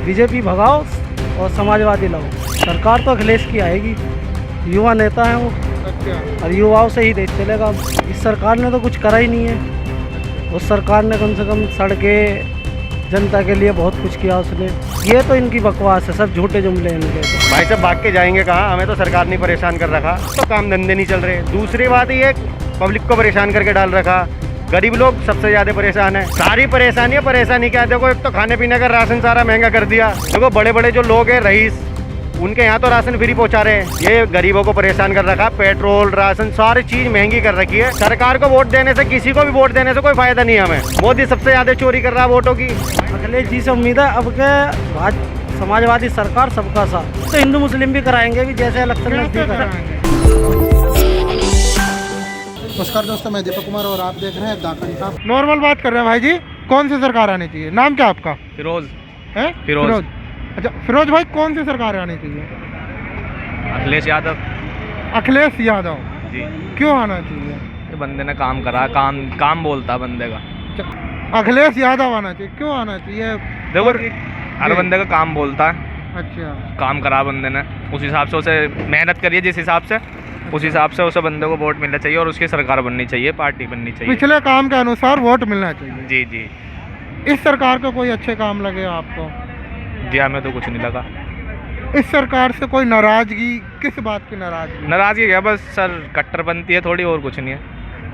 BJP भगाओ और समाजवादी लाओ। सरकार तो अखिलेश की आएगी, युवा नेता है वो। अच्छा। और युवाओं से ही देश चलेगा। इस सरकार ने तो कुछ करा ही नहीं है। उस सरकार ने कम से कम सड़कें जनता के लिए बहुत कुछ किया उसने। ये तो इनकी बकवास है, सब झूठे जुमले इनके। भाई साहब भाग के जाएंगे कहाँ, हमें तो सरकार ने परेशान कर रखा, तो काम धंधे नहीं चल रहे। दूसरी बात ये पब्लिक को परेशान करके डाल रखा, गरीब लोग सबसे ज़्यादा परेशान है। सारी परेशानी है, परेशानी क्या है, देखो एक तो खाने पीने का राशन सारा महंगा कर दिया। देखो बड़े बड़े जो लोग हैं रईस, उनके यहाँ तो राशन फ्री पहुँचा रहे हैं, ये गरीबों को परेशान कर रखा। पेट्रोल राशन सारी चीज़ महंगी कर रखी है। सरकार को वोट देने से, किसी को भी वोट देने से कोई फायदा नहीं है हमें। मोदी सबसे ज़्यादा चोरी कर रहा है वोटों की। अखिलेश जी से उम्मीद है अब के समाजवादी सरकार सबका साथ, तो हिंदू मुस्लिम भी कराएंगे भी, जैसे इलेक्शन नजदीक कराएंगे। नमस्कार दोस्तों, मैं दीपक कुमार और आप देख रहे हैं दाकन। नॉर्मल बात कर रहे हैं भाई जी, कौन सी सरकार आनी चाहिए? नाम क्या आपका? फिरोज। है फिरोज। अच्छा फिरोज भाई, कौन सी सरकार आनी चाहिए? अखिलेश यादव। अखिलेश यादव जी। क्यों आना चाहिए? ये बंदे ने काम करा, काम बोलता बंदे का। अच्छा, अखिलेश यादव आना चाहिए, क्यों आना चाहिए? देखो हर बंदे का काम बोलता है, अच्छा, काम करा बंदे ने, उस हिसाब से उसे मेहनत करिए, जिस हिसाब से उस हिसाब से उसे बंदे को वोट मिलना चाहिए और उसकी सरकार बननी चाहिए, पार्टी बननी चाहिए। पिछले काम के अनुसार वोट मिलना चाहिए। जी जी इस सरकार को कोई अच्छे काम लगे आपको? जी, हमें तो कुछ नहीं लगा। इस सरकार से कोई नाराजगी, किस बात की नाराजगी? नाराजगी क्या, बस सर कट्टरपंथी है थोड़ी, और कुछ नहीं है।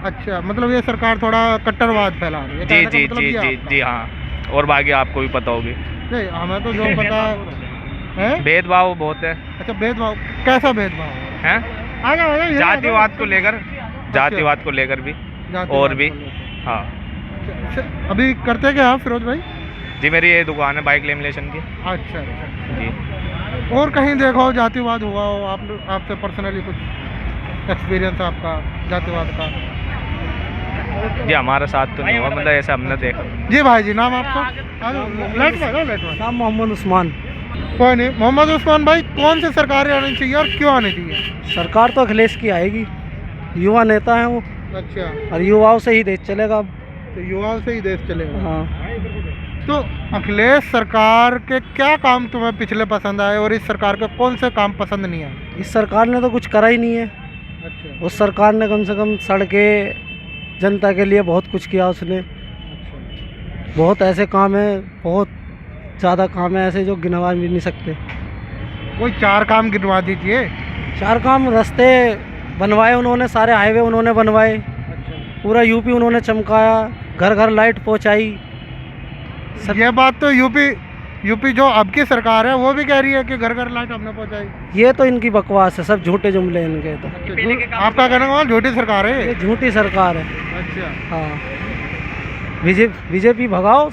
अच्छा, मतलब ये सरकार थोड़ा कट्टरवाद फैला रही है। जी कहने का जी मतलब जी ये जी आपका? जी हाँ, और बाकी आपको भी पता होगी। नहीं, हमें तो जो पता है। भेदभाव बहुत है। अच्छा, भेदभाव, कैसा भेदभाव है? हैं? आगे आगे, जातिवाद को लेकर, जातिवाद को लेकर भी और भी। हाँ अभी करते क्या आप फिरोज भाई? जी, मेरी ये दुकान है बाइक लेमिनेशन की। अच्छा अच्छा। जी। और कहीं देखो जातिवाद हुआ हो, आपसे पर्सनली कुछ एक्सपीरियंस आपका जातिवाद का? जी हमारे साथ तो नहीं हुआ, मतलब ऐसा हमने देखा। जी भाई जी, नाम आपका? नाम मोहम्मद उस्मान। कोई नहीं, मोहम्मद उस्मान भाई, कौन सी सरकार आनी चाहिए और क्यों आनी चाहिए? सरकार तो अखिलेश की आएगी, युवा नेता है वो। अच्छा, और युवाओं से ही देश चलेगा। तो युवाओं से ही देश चलेगा। हाँ, तो अखिलेश सरकार के क्या काम तुम्हें पिछले पसंद आए और इस सरकार के कौन से काम पसंद नहीं आए? इस सरकार ने तो कुछ करा ही नहीं है। अच्छा। उस सरकार ने कम से कम सड़कें जनता के लिए बहुत कुछ किया उसने। बहुत ऐसे काम है, बहुत ज़्यादा काम है ऐसे जो गिनवा भी नहीं सकते। कोई 4 काम गिनवा दीजिए। 4 काम, रास्ते बनवाए उन्होंने, सारे हाईवे उन्होंने बनवाए, पूरा यूपी उन्होंने चमकाया, घर घर लाइट पहुंचाई। ये बात तो यूपी जो अब की सरकार है वो भी कह रही है कि घर घर लाइट हमने पहुंचाई। ये तो इनकी बकवास है, सब झूठे जुमले इनके। तो आपका कहना है झूठी सरकार है ये झूठी सरकार है। अच्छा, हाँ, बीजेपी भगाओ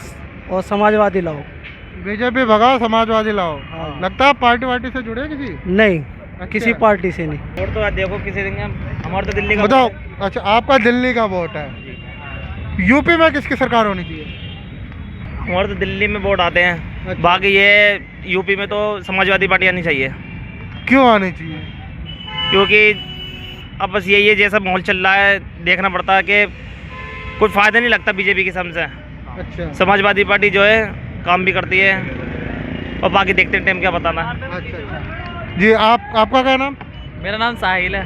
और समाजवादी लाओ। बीजेपी भगाओ समाजवादी लाओ। हाँ। लगता है पार्टी वार्टी से जुड़े किसी? नहीं, अच्छा। किसी पार्टी से नहीं। और तो देखो किसी दिन हमारे तो दिल्ली बताओ। अच्छा, आपका दिल्ली का वोट है। यूपी में किसकी सरकार होनी चाहिए? हमारे तो दिल्ली में वोट आते हैं। अच्छा। बाकी ये यूपी में तो समाजवादी पार्टी आनी चाहिए, क्यों आनी चाहिए? क्योंकि अब बस यही है, जैसा माहौल चल रहा है देखना पड़ता है कि कोई फ़ायदा नहीं लगता बीजेपी की समझ से। अच्छा। समाजवादी पार्टी जो है काम भी करती है, और बाकी देखते हैं टाइम क्या बताना है। अच्छा जी, आपका क्या नाम? मेरा नाम साहिल है।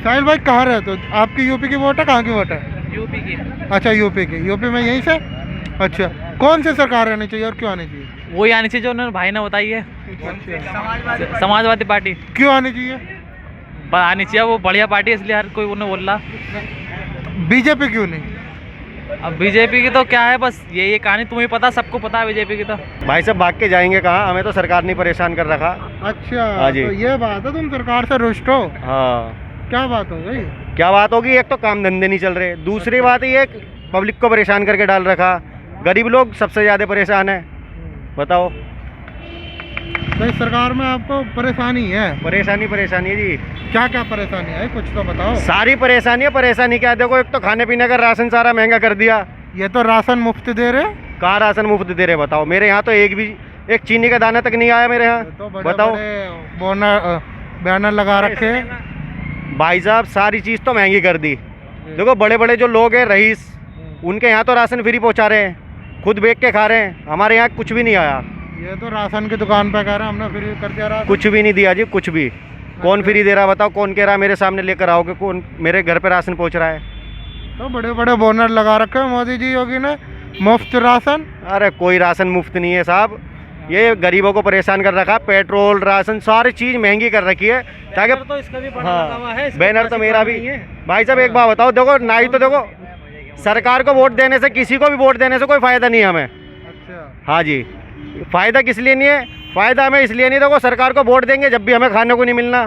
साहिल भाई, कहाँ रहते हो? आपकी यूपी की वोट है? कहाँ की वोट है? यूपी की। अच्छा, यूपी की। यूपी में यहीं से? अच्छा, कौन सी सरकार आनी चाहिए और क्यों आनी चाहिए? वही आनी चाहिए जो उन्होंने भाई ने बताई है, समाजवादी पार्टी। क्यों आनी चाहिए? आनी चाहिए, वो बढ़िया पार्टी है, इसलिए हर कोई उन्हें बोल रहा। बीजेपी क्यों नहीं? अब बीजेपी की तो क्या है, बस ये कहानी तुम्हें पता, सबको पता है बीजेपी की तो। भाई साहब भाग के जाएंगे कहाँ, हमें तो सरकार ने परेशान कर रखा। अच्छा, हाँ जी। तो ये बात है, तुम सरकार से रुष्ट हो? हाँ, क्या बात हो गई? क्या बात होगी, एक तो काम धंधे नहीं चल रहे। दूसरी बात ये पब्लिक को परेशान करके डाल रखा, गरीब लोग सबसे ज़्यादा परेशान है। बताओ। तो इस सरकार में आपको परेशानी है? परेशानी है जी। क्या क्या परेशानी है, कुछ तो बताओ। सारी परेशानी है, परेशानी क्या है, देखो एक तो खाने पीने का राशन सारा महंगा कर दिया। ये तो राशन मुफ्त दे रहे? कहाँ राशन मुफ्त दे रहे बताओ? मेरे यहाँ तो एक चीनी का दाना तक नहीं आया मेरे यहाँ। तो बताओ। बैनर लगा रखे। भाई साहब सारी चीज़ तो महंगी कर दी। देखो बड़े बड़े जो लोग हैं रईस, उनके यहाँ तो राशन फ्री पहुँचा रहे हैं, खुद बेच के खा रहे हैं। हमारे यहाँ कुछ भी नहीं आया। ये तो राशन की दुकान पे कह रहे हैं हमने फ्री कर दिया राशन। कुछ भी नहीं दिया जी, कुछ भी। कौन फ्री दे रहा बताओ? कौन कह रहा है मेरे सामने लेकर आओगे? कौन मेरे घर पे राशन पहुंच रहा है? तो बड़े बड़े बोनर लगा रखे हैं मोदी जी योगी ने, मुफ्त राशन। अरे कोई राशन मुफ्त नहीं है साहब, ये गरीबों को परेशान कर रखा। पेट्रोल, राशन, सारी चीज़ महंगी कर रखी है ताकि तो इसका भी बड़ा लगा हुआ है, इसके बैनर पास तो ही मेरा काम भी। नहीं है। भाई साहब एक बात बताओ, देखो ना ही तो देखो, सरकार को वोट देने से, किसी को भी वोट देने से कोई फ़ायदा नहीं है हमें। अच्छा, हाँ जी, फ़ायदा किस लिए नहीं है? फ़ायदा हमें इसलिए नहीं, देखो सरकार को वोट देंगे जब भी हमें खाने को नहीं मिलना,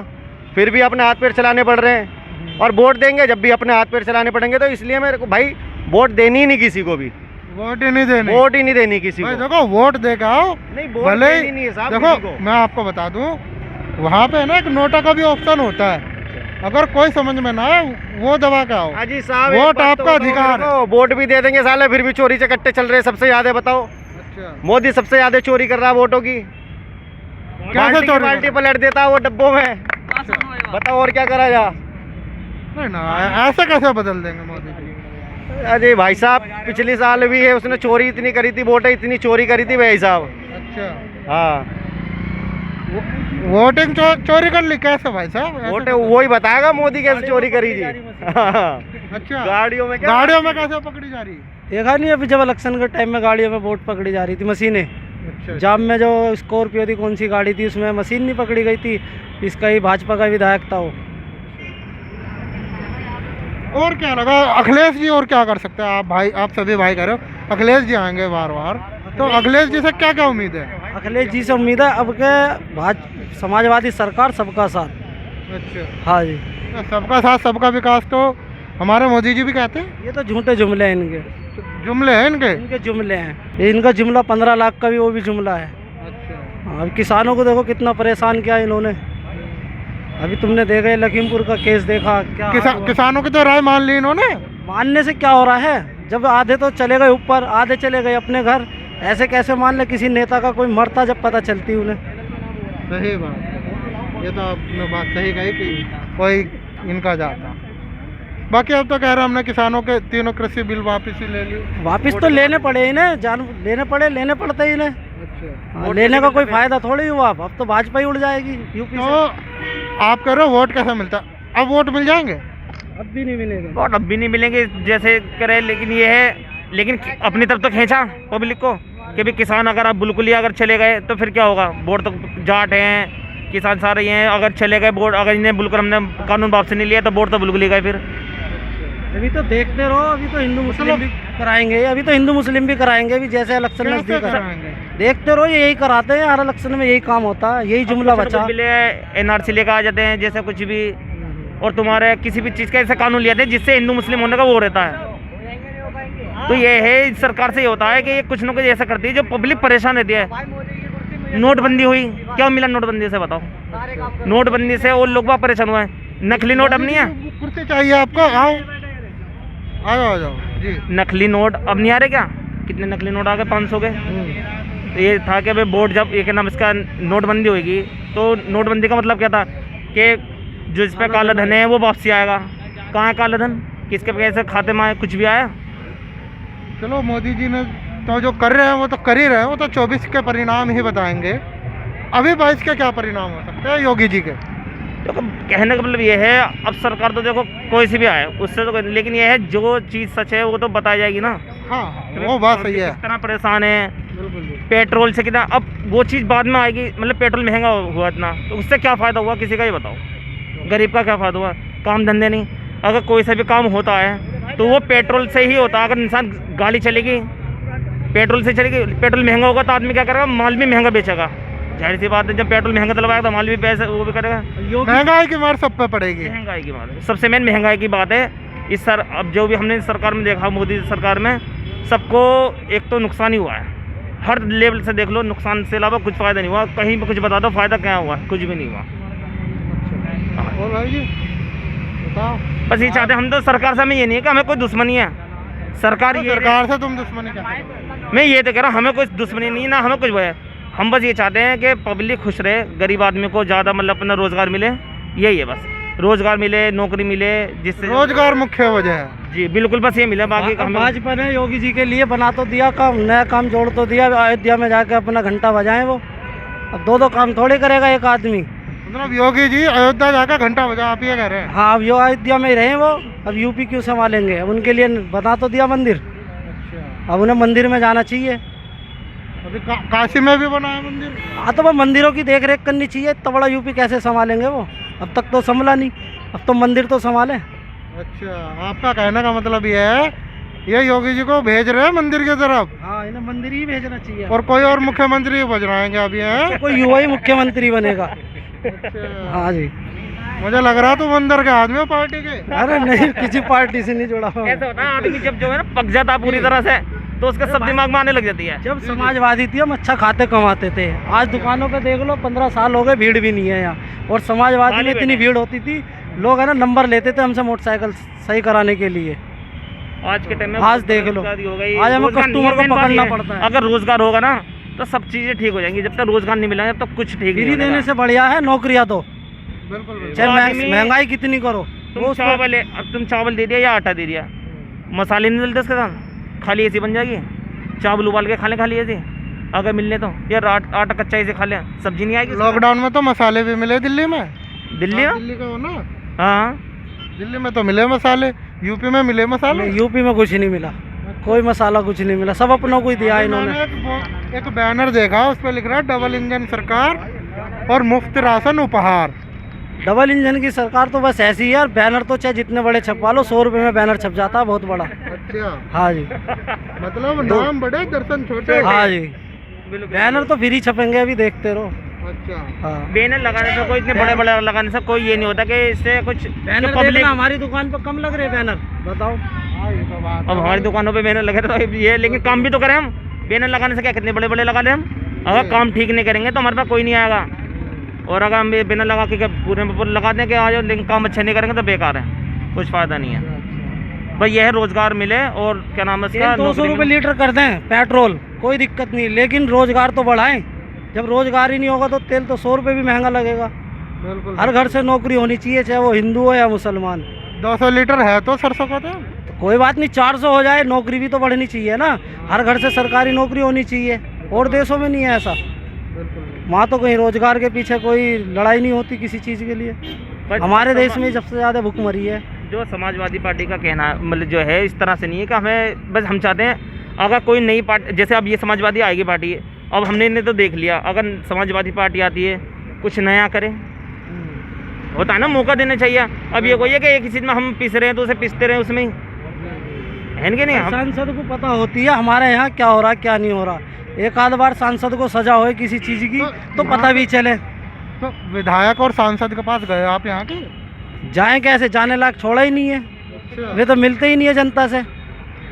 फिर भी अपने हाथ पैर चलाने पड़ रहे हैं, और वोट देंगे जब भी अपने हाथ पैर चलाने पड़ेंगे। तो इसलिए मेरे को भाई वोट देनी ही नहीं किसी को भी, वोट ही नहीं देनी। वोट ही नहीं देनी किसी भाई को। देखो वोट दे के आओ, नहीं, वोट भले ही- देनी नहीं है साहब देखो किसी को। मैं आपको बता दूं, वहाँ पे ना एक नोटा का भी ऑप्शन होता है, अगर कोई समझ में ना आए वो दबा के आओ। हाँ जी साहब, वोट एक बात तो आपका बताओ अधिकार मेरे को, वोट भी दे देंगे साले, फिर भी चोरी चकट्टे चल रहे हैं सबसे ज्यादा। बताओ, अच्छा, मोदी सबसे ज्यादा चोरी कर रहा है वोटों की। कैसे चोरी? बाल्टी पलट देता है वो डब्बों में। बताओ और क्या करा जा? नहीं ना, ऐसे कैसे बदल देंगे मोदी जी? अरे भाई साहब, पिछले साल भी है, उसने चोरी इतनी करी थी, वोटें इतनी चोरी करी थी भाई साहब। अच्छा, हाँ, वोटिंग चोरी कर ली कैसे भाई साहब? ऐसे वोटें कैसे? वही बताएगा मोदी कैसे चोरी करी जी। हाँ, अच्छा, गाड़ियों में क्या? गाड़ियों में कैसे पकड़ी जा रही है? देखा नहीं अभी जब इलेक्शन के टाइम में गाड़ियों में वोट पकड़ी जा रही थी, मशीनें। अच्छा, जाम में जो स्कॉर्पियो थी, कौन सी गाड़ी थी, उसमें मशीन नहीं पकड़ी गई थी, इसका ही भाजपा का विधायक था वो। और क्या लगा अखिलेश जी, और क्या कर सकते हैं आप भाई? आप सभी भाई कह रहे हो अखिलेश जी आएंगे बार बार, तो अखिलेश जी से क्या क्या उम्मीद है? अखिलेश जी से उम्मीद है अब के समाजवादी सरकार, सबका साथ। अच्छा, हाँ जी, तो सबका साथ सबका विकास तो हमारे मोदी जी भी कहते हैं। ये तो झूठे जुमले हैं इनके, जुमले हैं इनके। इनके जुमले हैं। ये इनका जुमला 15 लाख का भी वो भी जुमला है। अच्छा, अब किसानों को देखो कितना परेशान किया इन्होंने। अभी तुमने देखा ये लखीमपुर का केस देखा क्या हाल हुआ? किसानों की तो राय मान ली इन्होंने। मानने से क्या हो रहा है? जब आधे तो चले गए ऊपर, आधे चले गए अपने घर, ऐसे कैसे मान ले? किसी नेता का कोई मरता जब पता चलती उन्हें। सही बात है, ये तो आपने बात सही कही कि कोई इनका जाता। बाकी अब तो कह रहे हैं हमने किसानों के तीनों कृषि बिल वापस ही ले लिए। वापिस तो लेने पड़े इन्हें, जान लेने पड़ते ही इन्हें। अच्छा, हाँ, लेने का कोई फायदा थोड़ी हुआ। अब तो भाजपा ही उड़ जाएगी यूपी तो से। आप कह रहे हो वोट कैसे मिलता? अब वोट मिल जाएंगे? अब भी नहीं मिलेगा। वोट अब भी नहीं मिलेंगे जैसे करे, लेकिन ये है, लेकिन अपनी तरफ तो खींचा पब्लिक को कि भी किसान अगर आप बिल्कुल ही अगर चले गए तो फिर क्या होगा? वोट तो जाट हैं, किसान सारे ये हैं, अगर चले गए वोट, अगर इन्हें बिल्कुल हमने कानून वापस नहीं लिया तो वोट तो बिल्कुल ही गए फिर। अभी तो देखते रहो, अभी तो हिंदू मुस्लिम भी कराएंगे, अभी तो हिंदू मुस्लिम भी कराएंगे अभी जैसे इलेक्शन कैसे नजदीक है। कराएंगे? देखते रहो, ये यही कराते हैं हर इलेक्शन में, यही काम होता है, यही जुमला बचा। NRC लेकर आ जाते हैं जैसे कुछ भी, और तुम्हारे किसी भी चीज़ का ऐसा कानून लिया जाता है जिससे हिंदू मुस्लिम होने का वो रहता है। तो ये है, इस सरकार से ये होता है कि ये कुछ ना कुछ ऐसा करती है जो पब्लिक परेशान रहती है। नोटबंदी हुई, क्या मिला नोटबंदी से? बताओ, नोटबंदी से और लोग बहुत परेशान हुए हैं। नकली नोट अब नहीं है, कुर्सी चाहिए आपको? आओ आ जाओ जी। नकली नोट अब नहीं आ रहे क्या? कितने नकली नोट आ गए? 500 के। तो ये था कि भाई बोर्ड जब ये क्या नाम इसका नोटबंदी होगी, तो नोटबंदी का मतलब क्या था कि जो इस पर काला धन है वो वापसी आएगा। कहाँ है काला धन? किसके पैसे खाते में आए? कुछ भी आया? चलो मोदी जी ने तो जो कर रहे हैं वो तो कर ही रहे हैं, वो तो 24 के परिणाम ही बताएंगे। अभी 22 के क्या परिणाम हो सकते हैं योगी जी के? देखो, कहने का मतलब ये है, अब सरकार तो देखो कोई सी भी आए उससे तो, लेकिन ये है जो चीज़ सच है वो तो बताई जाएगी ना। हाँ, वो बात सही है। किस तरह परेशान है बिल्कुल। पेट्रोल से, कितना अब वो चीज़ बाद में आएगी। मतलब पेट्रोल महंगा हुआ इतना, तो उससे क्या फ़ायदा हुआ किसी का? ही बताओ, गरीब का क्या फ़ायदा हुआ? काम धंधे नहीं। अगर कोई सा भी काम होता है तो वो पेट्रोल से ही होता है। अगर इंसान गाड़ी चलेगी पेट्रोल से चलेगी, पेट्रोल महंगा होगा तो आदमी क्या करेगा? माल भी महंगा बेचेगा। जाहिर सी बात है, जब पेट्रोल महंगा डलवाएगा तो माल भी पैसे वो भी करेगा। महंगाई की मार सब पे पड़ेगी। महंगाई की बात है, सबसे मेन महंगाई की बात है। इस सर अब जो भी हमने इस सरकार में देखा, मोदी सरकार में सबको एक तो नुकसान ही हुआ है। हर लेवल से देख लो, नुकसान से अलावा कुछ फ़ायदा नहीं हुआ। कहीं भी कुछ बता दो फ़ायदा क्या हुआ? कुछ भी नहीं हुआ। और भाई जी बताओ। बस ये चाहते हम तो सरकार से, हमें ये नहीं है कि हमें कोई दुश्मनी है। सरकार ये, सरकार से तुम दुश्मनी क्या? मैं ये तो कह रहा हूँ, हमें कोई दुश्मनी नहीं, ना हमें कुछ वो है। हम बस ये चाहते हैं कि पब्लिक खुश रहे, गरीब आदमी को ज़्यादा मतलब अपना रोज़गार मिले, यही है बस। रोजगार मिले, नौकरी मिले, जिससे रोजगार मुख्य वजह है। जी बिल्कुल, बस ये मिला, बाकी का हमें भाजपा ने योगी जी के लिए बना तो दिया काम, नया काम जोड़ तो दिया। अयोध्या में जाके अपना घंटा बजाएं वो। अब दो काम थोड़े करेगा एक आदमी। मतलब योगी जी अयोध्या जाकर घंटा बजा, आप ये कह रहे हैं? हाँ, अब यो अयोध्या में ही रहे वो, अब यूपी क्यों संभालेंगे? अब उनके लिए बना तो दिया मंदिर, अच्छा, अब उन्हें मंदिर में जाना चाहिए। अभी काशी में भी बना है मंदिर। हाँ, तो वो मंदिरों की देख रेख करनी चाहिए। इतना बड़ा यूपी कैसे संभालेंगे वो? अब तक तो संभला नहीं, अब तो मंदिर तो संभाले। अच्छा, आपका कहने का मतलब ये है, ये योगी जी को भेज रहे हैं मंदिर की तरफ, हाँ, इन्हें मंदिर ही भेजना चाहिए। और कोई और मुख्यमंत्री बजवाएंगे अभी है? कोई युवा ही मुख्यमंत्री बनेगा। अच्छा, हाँ जी। मुझे लग रहा तुम अंदर के आदमी हो पार्टी के। अरे नहीं, किसी पार्टी से नहीं जुड़ा हूँ। ऐसा होता है आदमी जब जो है ना पक जाता है पूरी तरह से, तो उसका सब दिमाग में आने लग जाती है। जब समाजवादी थी हम अच्छा खाते कमाते थे। आज दुकानों पे देख लो, 15 साल हो गए, भीड़ भी नहीं है यहाँ। और समाजवादी में इतनी भीड़ होती थी, लोग है ना नंबर लेते थे हमसे मोटरसाइकिल सही कराने के लिए। आज के टाइम में आज देख लो, आज हमें कस्टमर को पकड़ना पड़ता है। अगर रोजगार होगा ना तो सब चीजें ठीक हो जाएंगी। जब तक रोजगार नहीं मिला, जब तक कुछ ठीक नहीं फ्री देने होगा। से बढ़िया है नौकरियाँ तो, बिल्कुल बिल्कुल। चाहे आदमी- महंगाई कितनी करो। तुम चावल अब तुम चावल दे दिया या आटा दे दिया, मसाले नहीं डलते उसके साथ, खाली ऐसी बन जाएगी। चावल उबाल के खा लें खाली ऐसे, अगर मिलने तो, या आटा कच्चा ऐसे खा लें, सब्जी नहीं आएगी। लॉकडाउन में तो मसाले भी मिले दिल्ली में। दिल्ली आप में, दिल्ली का हो ना? हाँ दिल्ली में तो मिले मसाले, यूपी में मिले मसाले। नहीं, यूपी में कुछ नहीं मिला, कोई मसाला कुछ नहीं मिला, सब अपनों को ही दिया इन्होंने। मैंने एक बैनर देखा, उस पर लिख रहा है डबल इंजन सरकार और मुफ्त राशन उपहार। डबल इंजन की सरकार तो बस ऐसी है यार। बैनर तो चाहे जितने बड़े छपवा लो, 100 रुपये में बैनर छप जाता है बहुत बड़ा। अच्छा, हाँ जी, मतलब नाम बड़े दर्शन छोटे। हाँ जी, बैनर तो फ्री छपेंगे, अभी देखते रहो। अच्छा, हाँ, बैनर लगाने से कोई, इतने बड़े बड़े लगाने से कोई ये नहीं होता कि इससे कुछ बैनर पब्लिक। देखना, हमारी दुकान पर कम लग रहे बैनर, बताओ। हाँ ये तो बात अब है। हमारी दुकानों पे बैनर लगे तो ये, लेकिन काम भी तो करें हम। बैनर लगाने से क्या, कितने बड़े बड़े लगा लें हम? अगर काम ठीक नहीं करेंगे तो हमारे पास कोई नहीं आएगा। और अगर हम बैनर लगा के पूरे में पूरे लगा दें कि आज, लेकिन काम अच्छा नहीं करेंगे तो बेकार है, कुछ फ़ायदा नहीं है। भाई यह है रोजगार मिले, और क्या नाम है इसका, 200 रुपये लीटर कर दें पेट्रोल, कोई दिक्कत नहीं, लेकिन रोजगार तो बढ़ाएं। जब रोजगार ही नहीं होगा तो तेल तो 100 रुपये भी महंगा लगेगा। बिल्कुल। हर घर से नौकरी होनी चाहिए, चाहे वो हिंदू हो या मुसलमान। 200 लीटर है तो सरसों का तेल। तो कोई बात नहीं, 400 हो जाए, नौकरी भी तो बढ़नी चाहिए ना। हर घर से सरकारी नौकरी होनी चाहिए, और देशों में नहीं है ऐसा। बिल्कुल। वहाँ तो कहीं रोजगार के पीछे कोई लड़ाई नहीं होती किसी चीज़ के लिए। बस हमारे देश में सबसे ज़्यादा भुखमरी है। जो समाजवादी पार्टी का कहना मतलब जो है, इस तरह से नहीं है कि हमें, बस हम चाहते हैं अगर कोई नई पार्टी, जैसे अब ये समाजवादी आएगी पार्टी, अब हमने इन्हें तो देख लिया, अगर समाजवादी पार्टी आती है कुछ नया करे, होता है ना, मौका देना चाहिए। अब ये कोई है कि एक ही चीज़ में हम पिस रहे हैं तो उसे पिसते रहे उसमें ही, है कि नहीं? हम सांसद को पता होती है हमारे यहाँ क्या हो रहा क्या नहीं हो रहा। एक आध बार सांसद को सजा हो किसी चीज़ की तो पता भी चले। तो विधायक और सांसद के पास गए आप यहाँ के? जाएं कैसे, जाने लायक छोड़ा ही नहीं है। अच्छा, वे तो मिलते ही नहीं है जनता से।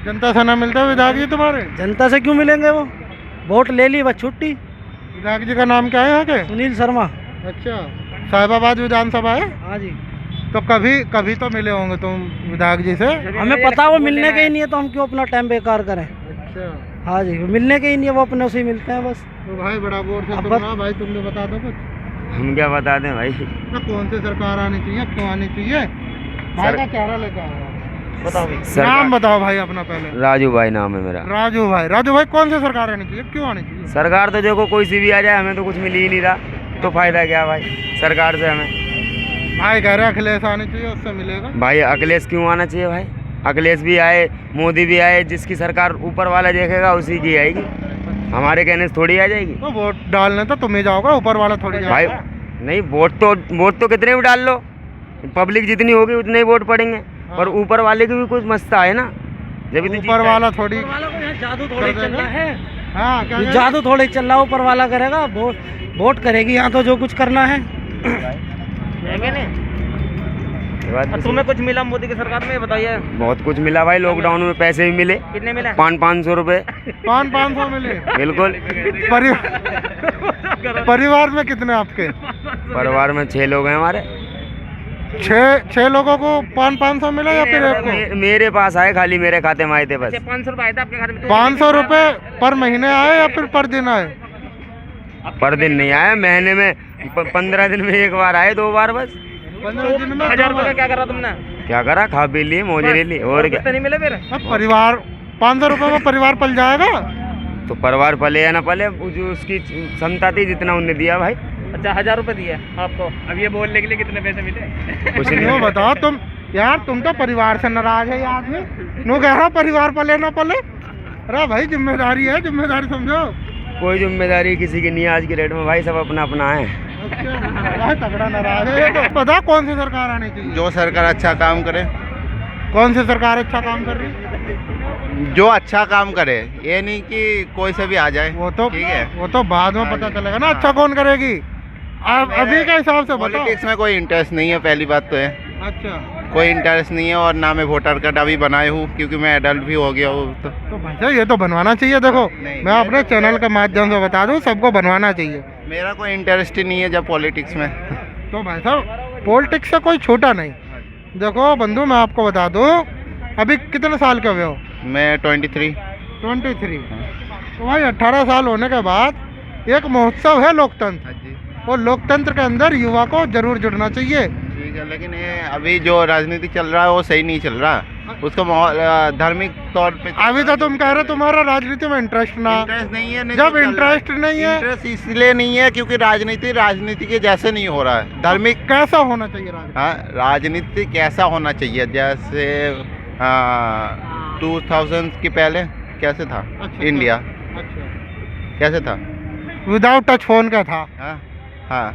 जनता से ना मिलते विधायक जी तुम्हारे? जनता से क्यों मिलेंगे वो? वोट ले ली बस छुट्टी। विधायक जी का नाम क्या है यहाँ के? सुनील शर्मा। अच्छा, साहिबाबाद विधानसभा है। हाँ जी, तो कभी तो मिले होंगे तुम विधायक जी से? हमें पता वो मिलने के ही नहीं है, तो हम क्यों अपना टाइम बेकार करें। अच्छा, हाँ जी, मिलने के ही नहीं है, वो अपने से ही मिलते हैं बस। तो भाई बड़ा बोर से अब सुन बस- रहा, भाई तुम भी बता दो कुछ। हम क्या बता दें भाई। तो कौन सी सरकार आनी चाहिए, क्यों आनी चाहिए? भाई का चेहरा लेकर आओ। बताओ भाई। नाम बताओ भाई अपना पहले। राजू भाई नाम है मेरा। राजू भाई कौन सी सरकार आनी चाहिए, क्यों आनी चाहिए? सरकार तो देखो कोई सी भी आ जाए, हमें तो कुछ मिल ही नहीं रहा, तो फायदा क्या भाई सरकार से हमें? भाई कह रहे अखिलेश आनी चाहिए, उससे मिलेगा। भाई अखिलेश क्यों आना चाहिए भाई? अखिलेश भी आए, मोदी भी आए, जिसकी सरकार ऊपर वाला देखेगा उसी की आएगी, हमारे कहने से थोड़ी आ जाएगी। तो वोट डालने तो तुम ही जाओगे, ऊपर वाला थोड़ी भाई जाएगा। नहीं, वोट तो कितने भी डाल लो, पब्लिक जितनी होगी उतने ही वोट पड़ेंगे, और ऊपर वाले की भी कुछ मस्ता है ना, जब भी तो ऊपर वाला थोड़ी। ऊपर वाला को यहाँ जादू थोड़ी चल रहा है। हाँ क्या ये जादू थोड़ी चल रहा है, ऊपर वाला करेगा, वोट करेगी यहाँ तो जो कुछ करना है। है कि नहीं? ये बात और तो तुम्हें कुछ मिला मोदी की सरकार में, बताइए बहुत कुछ मिला भाई, लॉकडाउन में पैसे भी मिले, कितने मिला? 500 रुपए। 500 मिले। बिल्कुल। परिवार में कितने आपके? परिवार में 6 लोग हैं हमारे। 6 लोगों को 500 मिला या फिर एक को? मेरे पास आए, खाली मेरे खाते में आए थे बस। 500 रुपये आए थे आपके खाते में? 500 रुपए पर महीने आए या फिर पर दिन आए? पर दिन नहीं आया, महीने में 15 दिन में एक बार आए, 2 बार बस। 15 दिन में 1000 रुपये का क्या करा तुमने? क्या करा, खा पी ली, मौज ले ली, और क्या। कितने नहीं मिले फिर? अब परिवार 500 रुपये में परिवार पल जाएगा। तो परिवार पले या ना पले, जो उसकी क्षमता थी जितना उनने दिया भाई। अच्छा 1000 रुपये दिए आपको। अब ये बोलने के लिए कितने पैसे मिले? कुछ वो नहीं। बताओ तुम यार, तुम तो परिवार से नाराज है ये आदमी। नो कह रहा परिवार पले ना पले। अरे भाई जिम्मेदारी है, जिम्मेदारी समझो। कोई जिम्मेदारी किसी की नहीं है आज के डेट में भाई, सब अपना अपना है। अच्छा तगड़ा नाराज है ये तो। पता कौन सी सरकार आनी चाहिए? जो सरकार अच्छा काम करे, कौन सी सरकार अच्छा काम कर रही है? जो अच्छा काम करे, ये नहीं कि कोई से भी आ जाए। वो तो ठीक है। वो तो बाद में पता चलेगा ना अच्छा कौन करेगी। आप अभी के हिसाब से बताओ। पॉलिटिक्स में कोई इंटरेस्ट नहीं है, पहली बात तो है। अच्छा कोई इंटरेस्ट नहीं है, और ना मैं वोटर कार्ड अभी बनाए हूँ क्योंकि मैं एडल्ट भी हो गया हूँ। तो भाई साहब ये तो बनवाना चाहिए। देखो नहीं, मैं अपने चैनल के माध्यम से बता दूं, सबको बनवाना चाहिए। मेरा कोई इंटरेस्ट ही नहीं है जब पॉलिटिक्स में। तो भाई साहब पॉलिटिक्स से कोई छोटा नहीं। देखो बंधु मैं आपको बता दूं, अभी कितने साल के हुए हो? मैं 23। 23। तो भाई 18 साल होने के बाद एक महोत्सव है लोकतंत्र, और लोकतंत्र के अंदर युवा को जरूर जुड़ना चाहिए। ठीक है, लेकिन ये अभी जो राजनीति चल रहा है वो सही नहीं चल रहा। उसको धार्मिक तौर पे अभी तो तुम कह रहे तुम्हारा राजनीति में इंटरेस्ट ना। इंटरेस्ट नहीं है। जब इंटरेस्ट नहीं है, इंटरेस्ट इसलिए नहीं है क्योंकि राजनीति के जैसे नहीं हो रहा है। धार्मिक कैसा होना चाहिए राजनीति? हाँ, राजनीति कैसा होना चाहिए, जैसे 2000 के पहले कैसे था अच्छा, इंडिया, अच्छा कैसे था? विदाउट टच फोन का था। हाँ हाँ,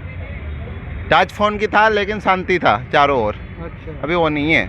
टच फोन की था लेकिन शांति था चारों ओर। अच्छा अभी वो नहीं है,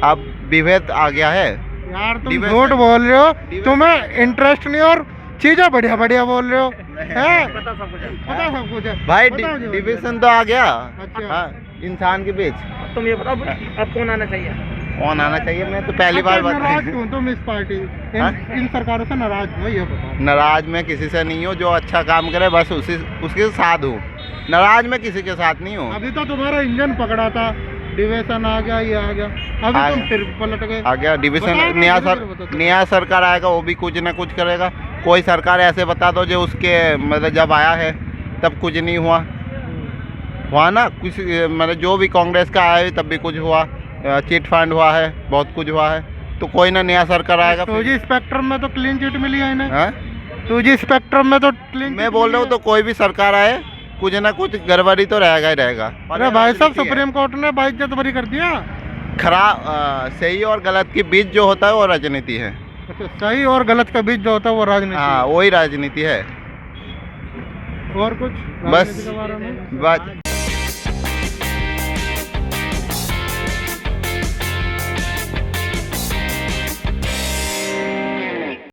अब विभेद आ गया है। यार तुम डिवेशन। झूठ बोल रहे हो, तुम्हें इंटरेस्ट नहीं और चीजें बढ़िया बढ़िया बोल रहे हो। हैं? पता सब कुछ है। पता सब कुछ है भाई बताओ जो डिविजन तो आ गया। अच्छा। हाँ, इंसान के बीच तुम ये बताओ अब कौन आना चाहिए? कौन आना चाहिए? मैं तो पहली बार अच्छा, नाराज बात क्यों तुम इस पार्टी हाँ? इन सरकारों से नाराज हो, ये बताओ। नाराज मैं किसी से नहीं हूँ, जो अच्छा काम करे बस उसके साथ हूँ। नाराज मैं किसी के साथ नहीं हूँ। अभी तो तुम्हारा इंजन पकड़ा था, डिवेशन आ गया, ये आ गया, अभी आ तुम गया। फिर पलट गए। आ गया डिविजन। बताओ ना, नया धीरे-धीरे बताओ। नया सरकार आएगा, वो भी कुछ ना कुछ करेगा। कोई सरकार ऐसे बता दो जो उसके मतलब जब आया है तब कुछ नहीं हुआ ना कुछ। मतलब जो भी कांग्रेस का आया है तब भी कुछ हुआ, चिट फंड हुआ है, बहुत कुछ हुआ है। तो कोई ना नया सरकार आएगा। 2G स्पेक्ट्रम में तो क्लीन चिट मिली है इन्हें। हाँ? 2G स्पेक्ट्रम में तो क्लीन मैं बोल रहा हूँ तो कोई भी सरकार आए कुछ ना कुछ गड़बड़ी तो रहेगा ही रहेगा। अरे भाई साहब सुप्रीम कोर्ट ने बाइज्जत बरी कर दिया। खराब सही और गलत के बीच जो होता है वो राजनीति है। अच्छा सही और गलत का बीच जो होता है वो राजनीति हाँ, वही राजनीति है। और कुछ बस राजनीति के बारे में? बात